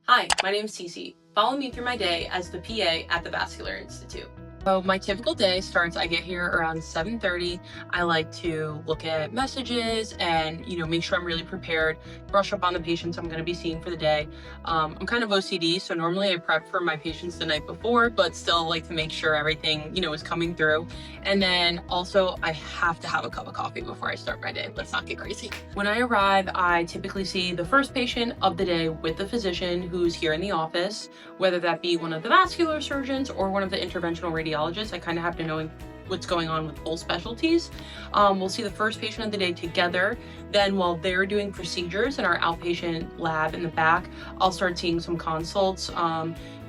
Hi, my name is Cece. Follow me through my day as the PA at the Vascular Institute. So my typical day starts, I get here around 7:30. I like to look at messages and, make sure I'm really prepared, brush up on the patients I'm going to be seeing for the day. I'm kind of OCD, so normally I prep for my patients the night before, but still like to make sure everything, is coming through. And then also I have to have a cup of coffee before I start my day. Let's not get crazy. When I arrive, I typically see the first patient of the day with the physician who's here in the office, whether that be one of the vascular surgeons or one of the interventional radiologists. I kind of have to know what's going on with both specialties. We'll see the first patient of the day together. Then while they're doing procedures in our outpatient lab in the back, I'll start seeing some consults,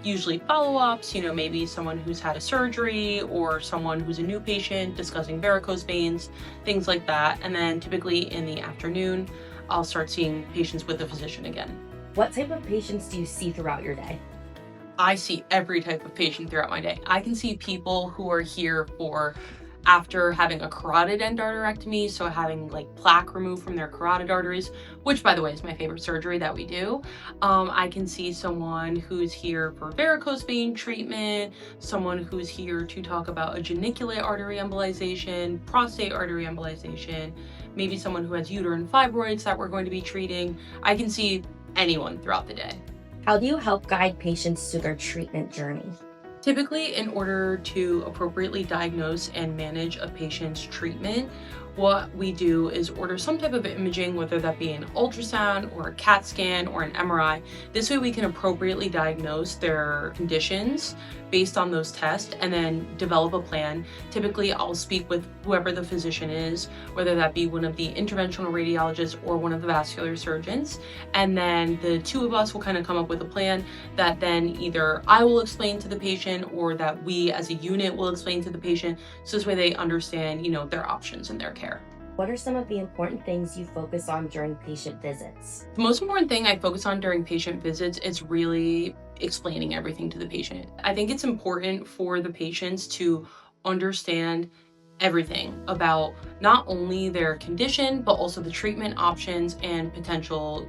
usually follow-ups, maybe someone who's had a surgery or someone who's a new patient discussing varicose veins, things like that. And then typically in the afternoon, I'll start seeing patients with the physician again. What type of patients do you see throughout your day? I see every type of patient throughout my day. I can see people who are here after having a carotid endarterectomy, so having like plaque removed from their carotid arteries, which by the way is my favorite surgery that we do. I can see someone who's here for varicose vein treatment, someone who's here to talk about a geniculate artery embolization, prostate artery embolization, maybe someone who has uterine fibroids that we're going to be treating. I can see anyone throughout the day. How do you help guide patients through their treatment journey? Typically, in order to appropriately diagnose and manage a patient's treatment, what we do is order some type of imaging, whether that be an ultrasound or a CAT scan or an MRI. This way we can appropriately diagnose their conditions based on those tests and then develop a plan. Typically, I'll speak with whoever the physician is, whether that be one of the interventional radiologists or one of the vascular surgeons. And then the two of us will kind of come up with a plan that then either I will explain to the patient or that we as a unit will explain to the patient. So this way they understand, their options and their care. What are some of the important things you focus on during patient visits? The most important thing I focus on during patient visits is really explaining everything to the patient. I think it's important for the patients to understand everything about not only their condition, but also the treatment options and potential,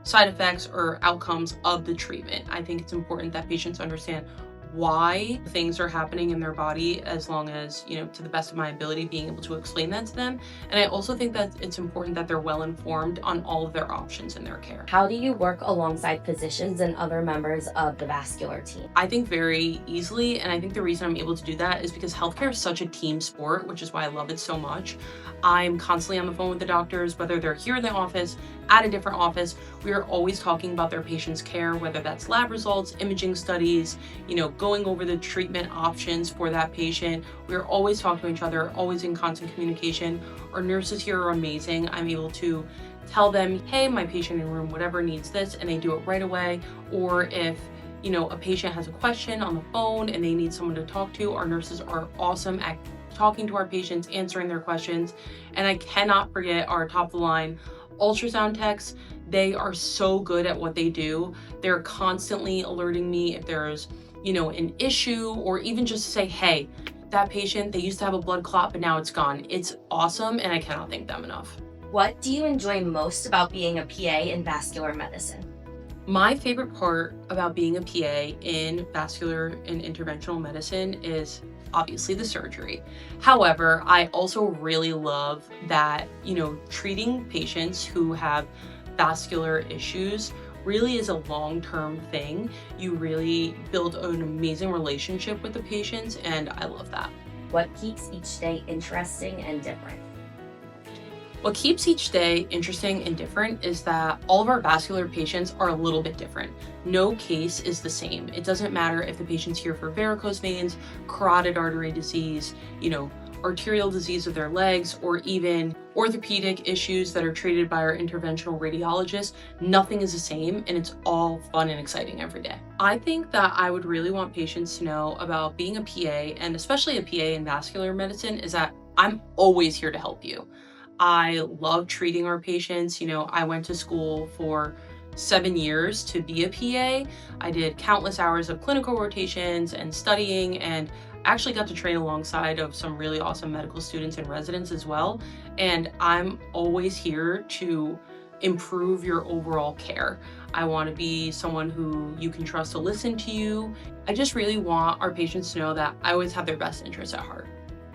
side effects or outcomes of the treatment. I think it's important that patients understand why things are happening in their body, as long as, to the best of my ability, being able to explain that to them. And I also think that it's important that they're well informed on all of their options in their care. How do you work alongside physicians and other members of the vascular team? I think very easily, and I think the reason I'm able to do that is because healthcare is such a team sport, which is why I love it so much. I'm constantly on the phone with the doctors, whether they're here in the office, at a different office. We are always talking about their patient's care, whether that's lab results, imaging studies, going over the treatment options for that patient. We're always talking to each other, always in constant communication. Our nurses here are amazing. I'm able to tell them, hey, my patient in room, whatever needs this, and they do it right away. Or if a patient has a question on the phone and they need someone to talk to, our nurses are awesome at talking to our patients, answering their questions. And I cannot forget our top of the line ultrasound techs. They are so good at what they do. They're constantly alerting me if there's an issue, or even just to say, hey, that patient, they used to have a blood clot, but now it's gone. It's awesome, and I cannot thank them enough. What do you enjoy most about being a PA in vascular medicine? My favorite part about being a PA in vascular and interventional medicine is obviously the surgery. However, I also really love that, treating patients who have vascular issues really is a long-term thing. You really build an amazing relationship with the patients, and I love that. What keeps each day interesting and different? What keeps each day interesting and different is that all of our vascular patients are a little bit different. No case is the same. It doesn't matter if the patient's here for varicose veins, carotid artery disease, arterial disease of their legs, or even orthopedic issues that are treated by our interventional radiologist. Nothing is the same, and it's all fun and exciting every day. I think that I would really want patients to know about being a PA, and especially a PA in vascular medicine, is that I'm always here to help you. I love treating our patients. I went to school for 7 years to be a PA. I did countless hours of clinical rotations and studying, and actually got to train alongside of some really awesome medical students and residents as well. And I'm always here to improve your overall care. I want to be someone who you can trust to listen to you. I just really want our patients to know that I always have their best interests at heart.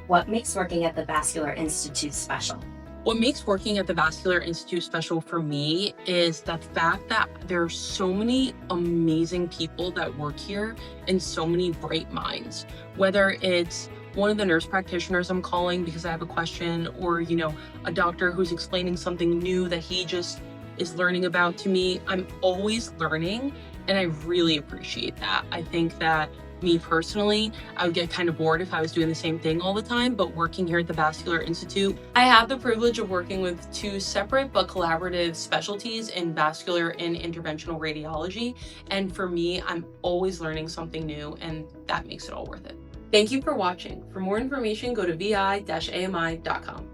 What makes working at the Vascular Institute special? What makes working at the Vascular Institute special for me is the fact that there are so many amazing people that work here and so many bright minds. Whether it's one of the nurse practitioners I'm calling because I have a question, or, a doctor who's explaining something new that he just is learning about to me. I'm always learning, and I really appreciate that. I think that me personally, I would get kind of bored if I was doing the same thing all the time, but working here at the Vascular Institute, I have the privilege of working with two separate but collaborative specialties in vascular and interventional radiology. And for me, I'm always learning something new, and that makes it all worth it. Thank you for watching. For more information, go to vi-ami.com.